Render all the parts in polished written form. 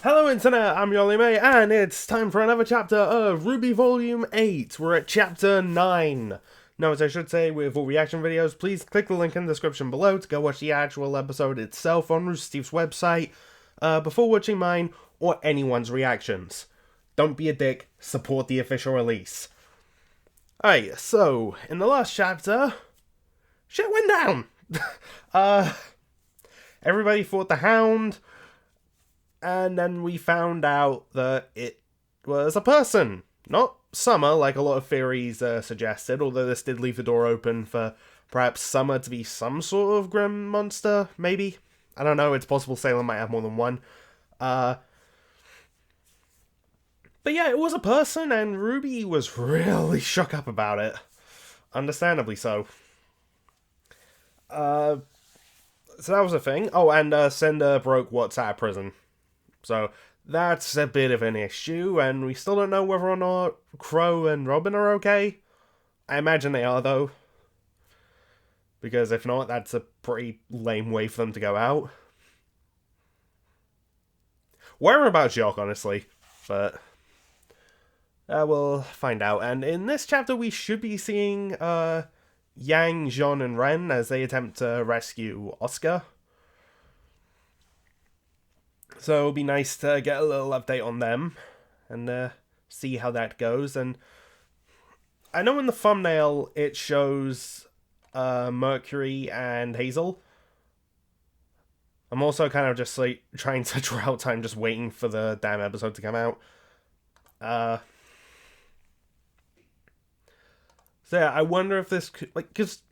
Hello Internet, I'm Yolimay, and it's time for another chapter of RWBY Volume 8. We're at Chapter 9. Now, as I should say, with all reaction videos, please click the link in the description below to go watch the actual episode itself on Rooster Teeth's website, before watching mine or anyone's reactions. Don't be a dick, support the official release. Alright, so, in the last chapter, shit went down! Everybody fought the Hound, and then we found out that it was a person, not Summer, like a lot of theories suggested, although this did leave the door open for perhaps Summer to be some sort of grim monster, maybe? I don't know, it's possible Salem might have more than one. But yeah, it was a person, and RWBY was really shook up about it. Understandably so. So that was a thing. Oh, and Cinder broke what's out of prison. So that's a bit of an issue, and we still don't know whether or not Crow and Robin are okay. I imagine they are, though. Because if not, that's a pretty lame way for them to go out. Worry about Jock, honestly. But we'll find out. And in this chapter, we should be seeing Yang, Jean, and Ren as they attempt to rescue Oscar. So it'll be nice to get a little update on them and see how that goes. And I know in the thumbnail it shows Mercury and Hazel. I'm also kind of just like trying to draw out time, just waiting for the damn episode to come out. So yeah, I wonder if this could, like, because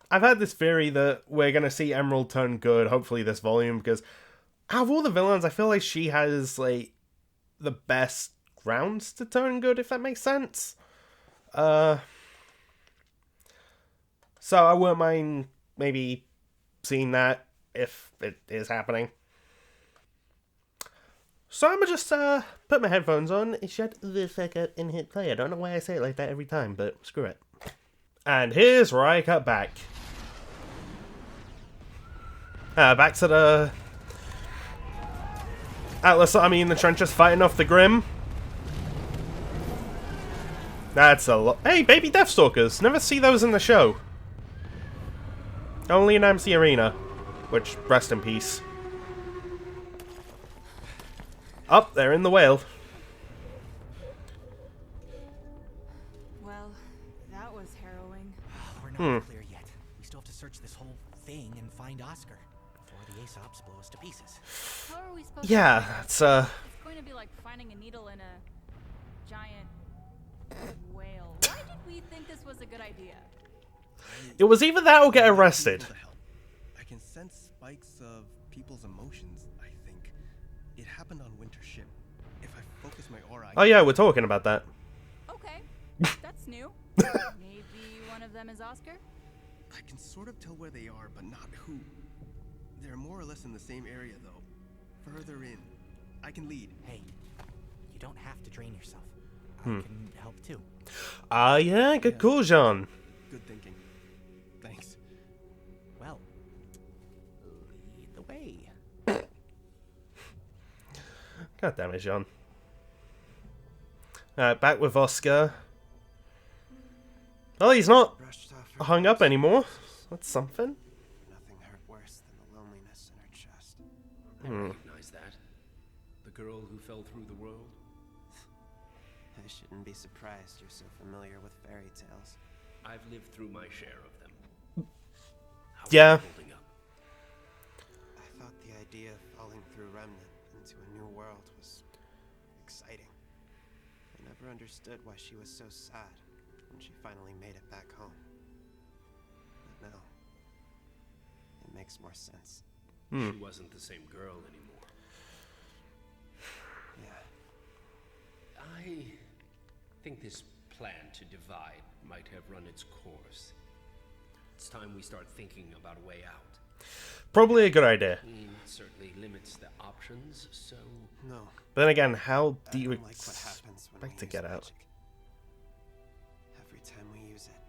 I've had this theory that we're gonna see Emerald turn good, hopefully this volume, because out of all the villains, I feel like she has, like, the best grounds to turn good, if that makes sense. So I wouldn't mind maybe seeing that if it is happening. So I'm gonna just put my headphones on, shut the fuck up, and hit play. I don't know why I say it like that every time, but screw it. And here's where I cut back. Back to the Atlas Army in the trenches fighting off the Grim. That's a lot. Hey, baby Deathstalkers! Never see those in the show. Only in MC Arena. Which, rest in peace. Up there in the whale. Well, that was harrowing. We're not clear yet. We still have to search this whole thing and find Oscar before the Aesops blow us to pieces. How are we supposed Yeah, to it's It's going to be like finding a needle in a giant whale. Why did we think this was a good idea? it was either that or get arrested. I can sense spikes of people's emotions, I think. It happened on Winter Ship. If I focus my aura... Oh yeah, we're talking about that. Okay, that's new. Maybe one of them is Oscar? I can sort of tell where they are, but not who. They're more or less in the same area, though. Further in. I can lead. Hey, you don't have to drain yourself. I can help too. Yeah, good call, Jean. Good thinking. Thanks. Well, lead the way. God damn it, Jean. Back with Oscar. Well, he's not Brushed off her hung up anymore. That's something. Nothing hurt worse than the loneliness in her chest. I recognize that. The girl who fell through the world. I shouldn't be surprised you're so familiar with fairy tales. I've lived through my share of them. How's Yeah. it holding up? I thought the idea of falling through Remnant into a new world was exciting. I never understood why she was so sad when she finally made it back home. But now, it makes more sense. She wasn't the same girl anymore. Yeah. I think this plan to divide might have run its course. It's time we start thinking about a way out. Probably a good idea. It certainly limits the options, so... No. But then again, how do I you don't like what happens when we expect to use get out? magic. Every time we use it,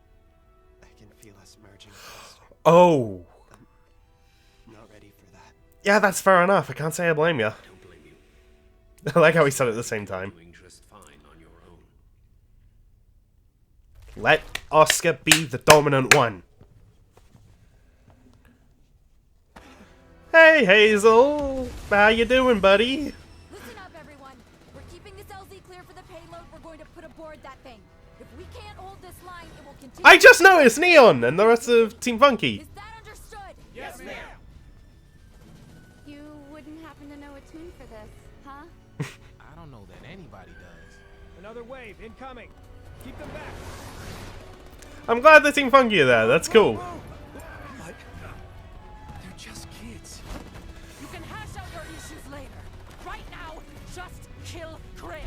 I can feel us merging faster. Oh! Not ready for that. Yeah, that's fair enough. I can't say I blame you. Don't blame you. I like how he said it at the same time. Doing just fine on your own. Let Oscar be the dominant one. Hey, Hazel! How you doing, buddy? Listen up, everyone. We're keeping this LZ clear for the payload. We're going to put aboard that thing. If we can't hold this line, it will continue. I just noticed Neon and the rest of Team Funky. Is that understood? Yes, ma'am. You wouldn't happen to know a tune for this, huh? I don't know that anybody does. Another wave incoming. Keep them back. I'm glad the Team Funky are there. That's cool. But they're just kids. You can hash out your issues later. Right now, just kill Grim.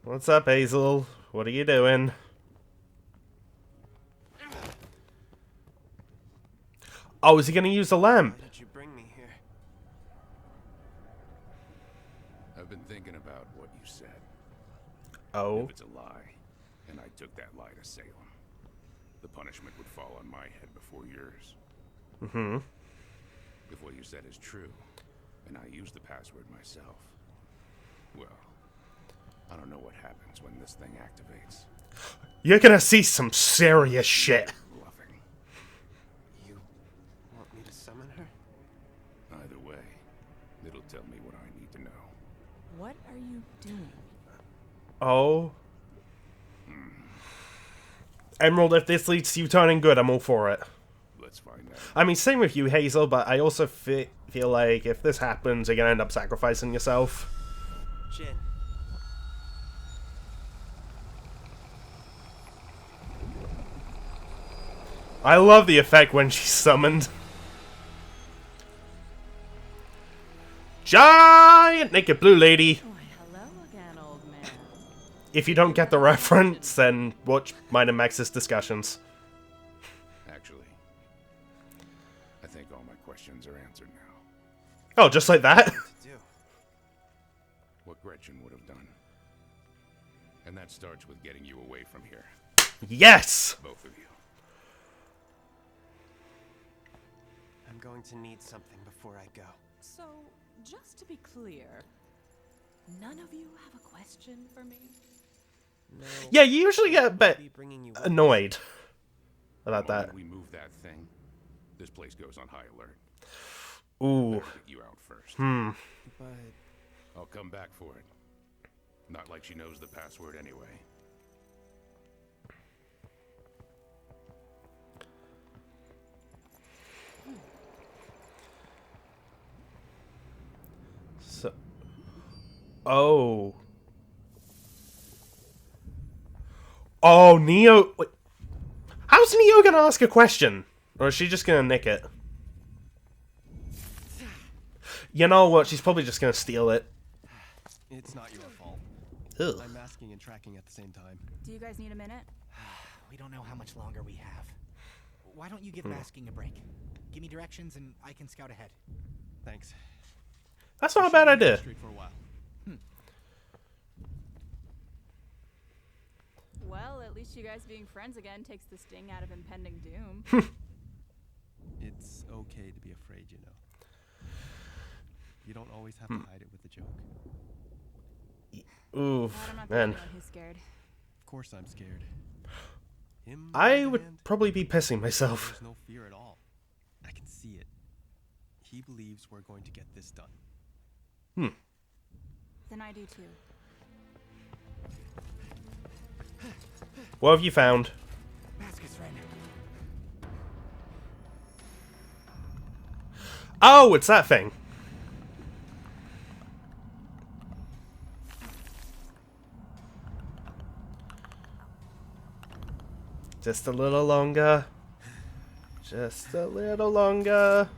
What's up, Hazel? What are you doing? Oh, is he gonna use the lamp? Why did you bring me here? I've been thinking about what you said. Oh. If it's a lie, and I took that lie to Salem, the punishment would fall on my head before yours. Mm-hmm. If what you said is true, and I use the password myself, well, I don't know what happens when this thing activates. You're gonna see some serious shit. Bluffing. You want me to summon her? Either way, it'll tell me what I need to know. What are you doing? Oh. Emerald, if this leads to you turning good, I'm all for it. Let's find out. I mean, same with you, Hazel, but I also feel like if this happens, you're gonna end up sacrificing yourself. Jin. I love the effect when she's summoned. Giant naked blue lady. Why, hello again, old man. If you don't get the reference, then watch mine and Max's discussions. Actually, I think all my questions are answered now. Oh, just like that? To do. What Gretchen would have done. And that starts with getting you away from here. Yes! Both of you. I'm going to need something before I go. So, just to be clear, none of you have a question for me? No. Yeah, you usually get a bit I'll be bringing you annoyed about The that. moment we move that thing, this place goes on high alert. Ooh. Better get you out first. But I'll come back for it. Not like she knows the password anyway. So. Oh. Oh, Neo. Wait. How's Neo gonna ask a question? Or is she just gonna nick it? You know what? She's probably just gonna steal it. It's not your fault. Ugh. I'm masking and tracking at the same time. Do you guys need a minute? We don't know how much longer we have. Why don't you give masking a break? Give me directions and I can scout ahead. Thanks. That's not a bad idea. Straight for a while. Well, at least you guys being friends again takes the sting out of impending doom. It's okay to be afraid, you know. You don't always have to hide it with a joke. Ooh, I'm not the man. only one who's scared. Of course I'm scared. Him, on I the would hand, probably be pissing myself. there's no fear at all. I can see it. He believes we're going to get this done. Then I do too. What have you found? Mask is ready. Oh, it's that thing. Just a little longer. Just a little longer.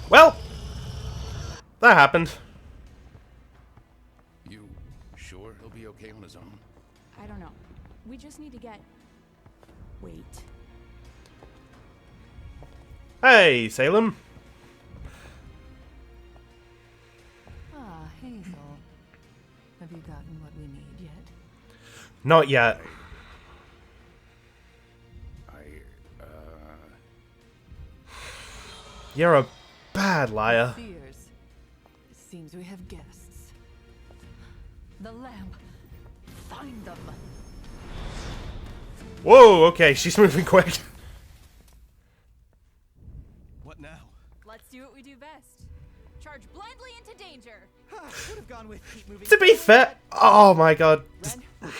Well, that happened. You sure he'll be okay on his own? I don't know. We just need to get... Wait. Hey, Salem. Ah, Hazel. Have you gotten what we need yet? Not yet. You're a bad liar. Seers. Seems we have guests. The lamp. Find them. Whoa, okay, she's moving quick. What now? Let's do what we do best. Charge blindly into danger. Would have gone with keep moving. To be fair, oh my god. Forward.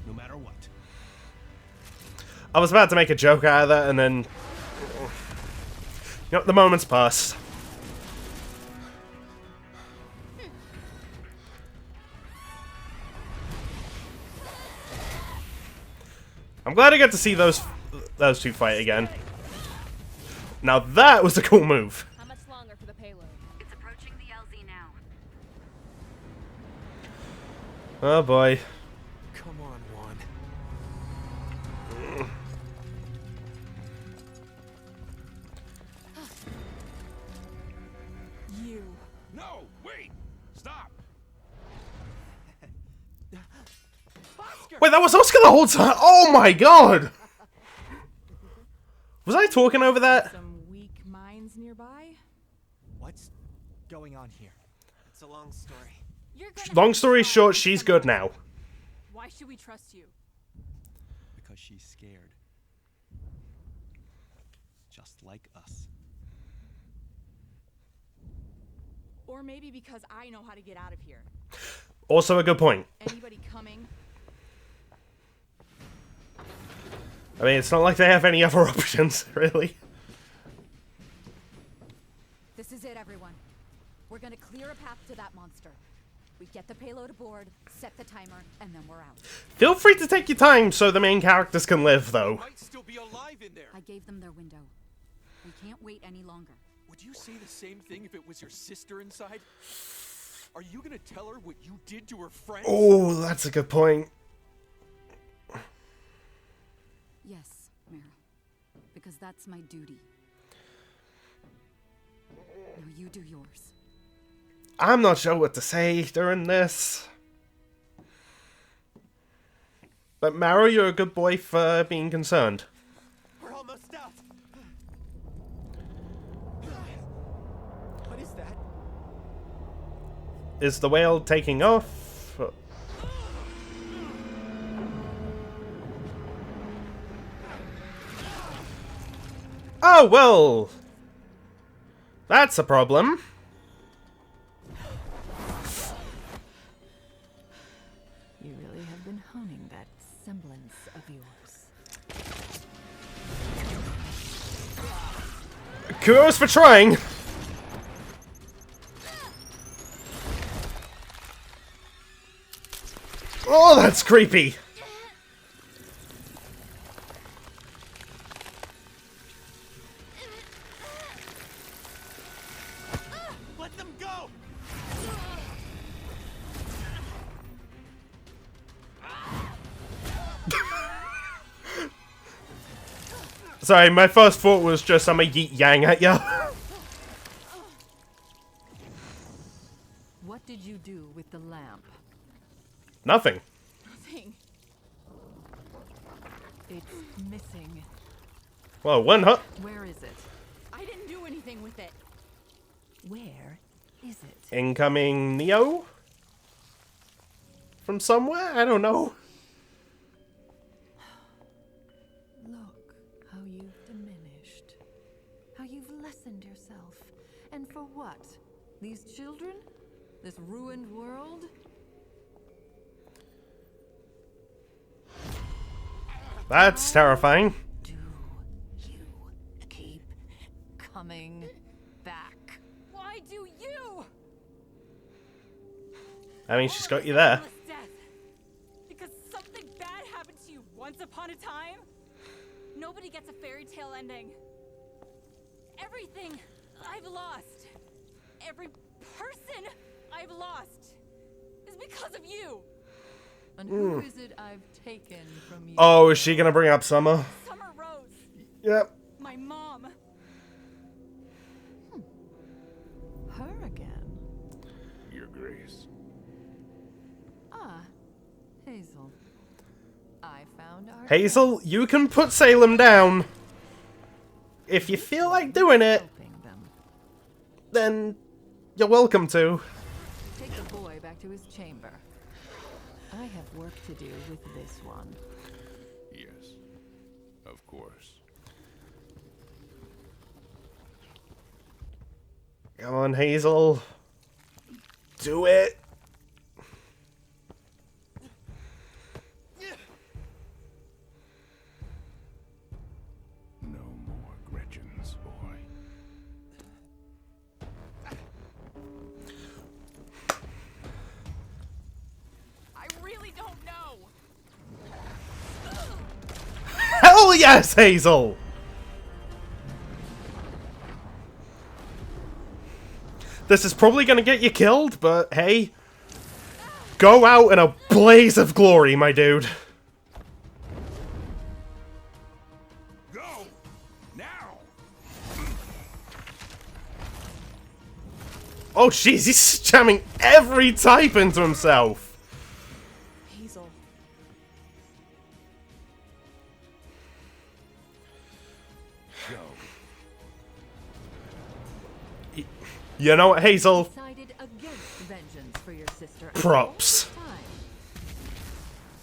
No matter what. I was about to make a joke out of that and then... You know, the moment's passed. I'm glad I got to see those two fight again. Now that was a cool move. How much longer for the payload? It's approaching the LZ now. Oh boy. Come on, Juan. You. No, wait! Stop! Wait, that was Oscar the whole time? Oh my god! Was I talking over that? Some weak minds nearby? What's going on here? It's a long story. You're gonna Long have to story try short, to she's some- good now. Why should we trust you? Because she's scared. Just like us. Or maybe because I know how to get out of here. Also a good point. Anybody coming? I mean, it's not like they have any other options, really. This is it, everyone. We're gonna clear a path to that monster. We get the payload aboard, set the timer, and then we're out. Feel free to take your time so the main characters can live, though. Might still be alive in there. I gave them their window. We can't wait any longer. Would you say the same thing if it was your sister inside? Are you gonna tell her what you did to her friends? Oh, that's a good point. Yes, Mara. Because that's my duty. Now you do yours. I'm not sure what to say during this. But Maro, you're a good boy for being concerned. We're almost out. What is that? Is the whale taking off? Oh, well. That's a problem. You really have been honing that semblance of yours. Kudos for trying. Oh, that's creepy. Let them go. Sorry, my first thought was just I'm a yeet yang at ya. What did you do with the lamp? Nothing. Nothing. It's missing. Well, one hut. Where is it? I didn't do anything with it. Where is it? Incoming Neo? From somewhere? I don't know. Look how you've diminished. How you've lessened yourself. And for what? These children? This ruined world? That's terrifying. Do you keep coming back? Why do you? I mean, she's got you there. Death. Because something bad happened to you once upon a time? Nobody gets a fairy tale ending. Everything I've lost, every person I've lost, is because of you. And who is it I've taken from you? Oh, is she gonna bring up Summer? Summer Rose, Yep. my mom. Her again? Your Grace. Ah, Hazel. I found our Hazel, you can put Salem down. if you feel like doing it, Helping them. then you're welcome to. Take the boy back to his chamber. I have work to do with this one. Yes, of course. Come on, Hazel. Do it. No more Gretchen's boy. I really don't know. Hell yes, Hazel! This is probably gonna get you killed, but hey. Go out in a blaze of glory, my dude. Go! Now! Oh jeez, he's jamming every type into himself. Hazel. Go. You know what, Hazel? Decided against vengeance for your sister. Props.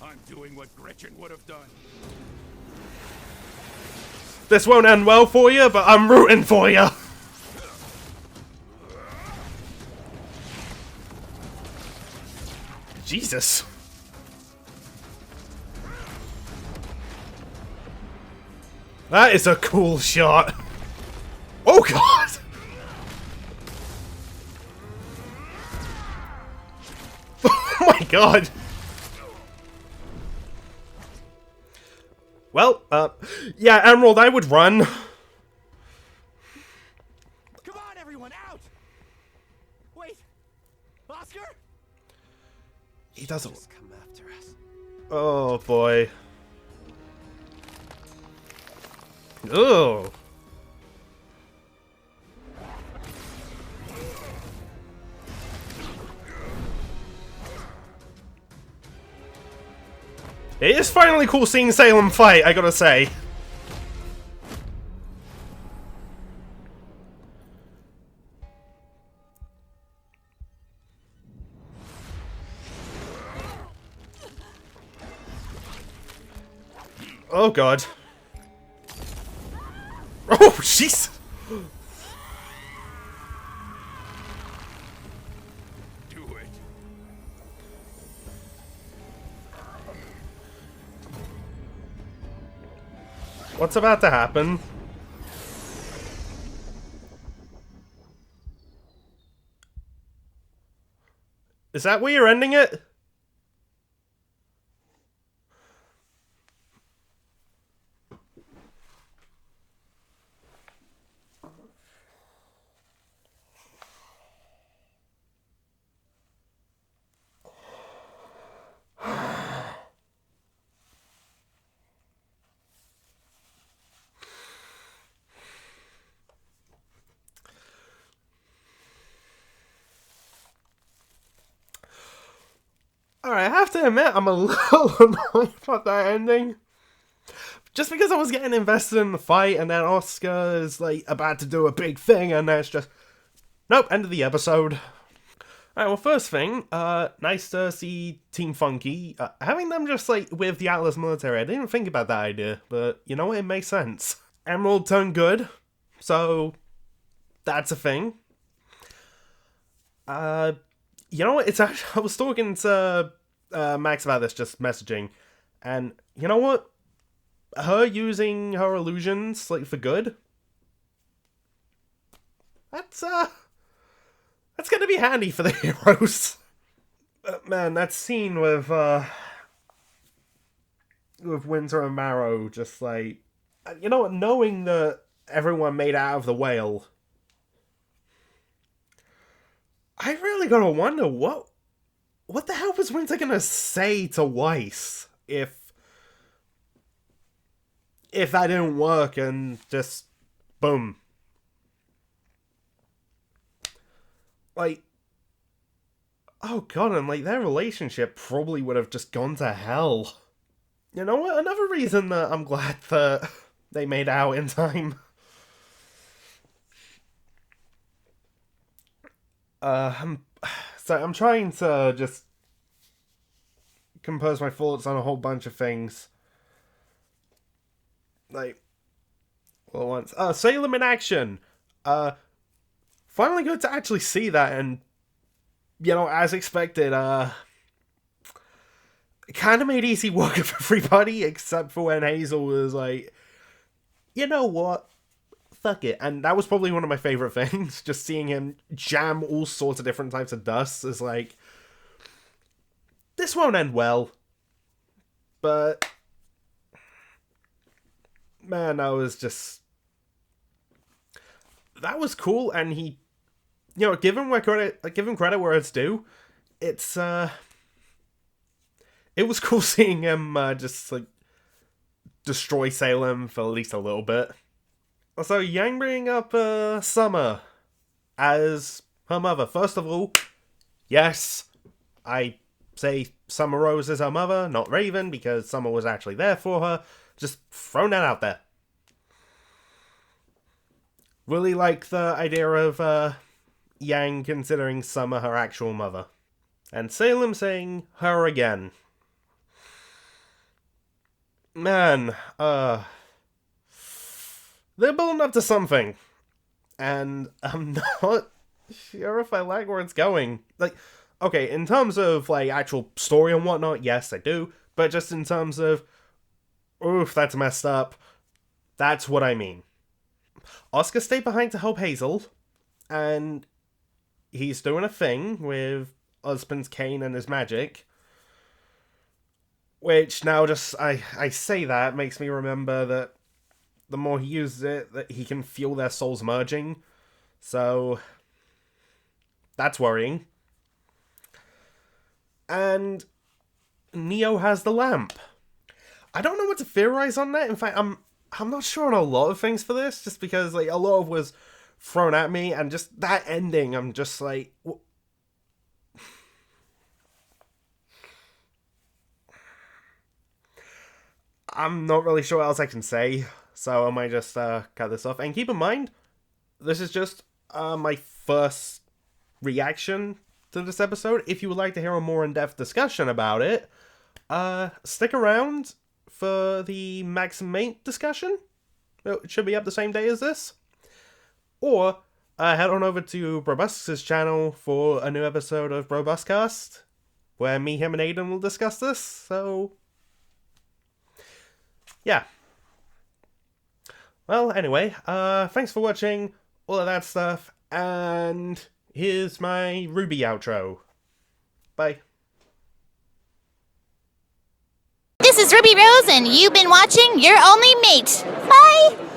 I'm doing what Gretchen would have done. This won't end well for you, but I'm rooting for you. Jesus. That is a cool shot. Oh god. Oh my god. Well, yeah, Emerald, I would run. Come on, everyone, out! Wait, Oscar? He doesn't. Just come after us. Oh boy. Ugh. It is finally cool seeing Salem fight, I gotta say. Oh god. Oh, jeez! Do it. What's about to happen? Is that where you're ending it? Alright, I have to admit, I'm a little annoyed about that ending. Just because I was getting invested in the fight, and then Oscar is, like, about to do a big thing, and then it's just... Nope, end of the episode. Alright, well, first thing, nice to see Team Funky. Having them just, like, with the Atlas military, I didn't think about that idea, but, you know what, it makes sense. Emerald turned good, so... That's a thing. You know what? It's actually, I was talking to Max about this, just messaging, and you know what? Her using her illusions, like, for good, that's gonna be handy for the heroes. Man, that scene with Winter and Marrow, just like, you know what? Knowing that everyone made out of the whale, I really gotta wonder what the hell was Winter gonna say to Weiss if that didn't work and just boom. Like, oh god, and like their relationship probably would have just gone to hell. You know what? Another reason that I'm glad that they made out in time. I'm trying to just compose my thoughts on a whole bunch of things. Like, all at once. Salem in action. Finally good to actually see that, and, you know, as expected, it kind of made easy work of everybody, except for when Hazel was like, you know what? Fuck it. And that was probably one of my favorite things. Just seeing him jam all sorts of different types of dust is like, this won't end well. But, man, that was cool. And he, you know, give him credit where it's due. It was cool seeing him just like destroy Salem for at least a little bit. Also, Yang bringing up Summer as her mother. First of all, yes, I say Summer Rose is her mother, not Raven, because Summer was actually there for her. Just throwing that out there. Really like the idea of Yang considering Summer her actual mother. And Salem saying her again. Man, they're building up to something. And I'm not sure if I like where it's going. Like, okay, in terms of, like, actual story and whatnot, yes, I do. But just in terms of, oof, that's messed up. That's what I mean. Oscar stayed behind to help Hazel. And he's doing a thing with husband's cane and his magic. Which now just, I say that, makes me remember that the more he uses it, that he can feel their souls merging. So, that's worrying. And Neo has the lamp. I don't know what to theorize on that. In fact, I'm not sure on a lot of things for this, just because like a lot of was thrown at me, and just that ending, I'm just like, I'm not really sure what else I can say, so I might just cut this off. And keep in mind, this is just my first reaction to this episode. If you would like to hear a more in-depth discussion about it, stick around for the Max and Mate discussion. It should be up the same day as this. Or head on over to Robust's channel for a new episode of Robustcast, where me, him, and Aiden will discuss this, so yeah. Well, anyway, thanks for watching, all of that stuff, and here's my RWBY outro. Bye. This is Ruby Rose, and you've been watching Your Only Mate. Bye!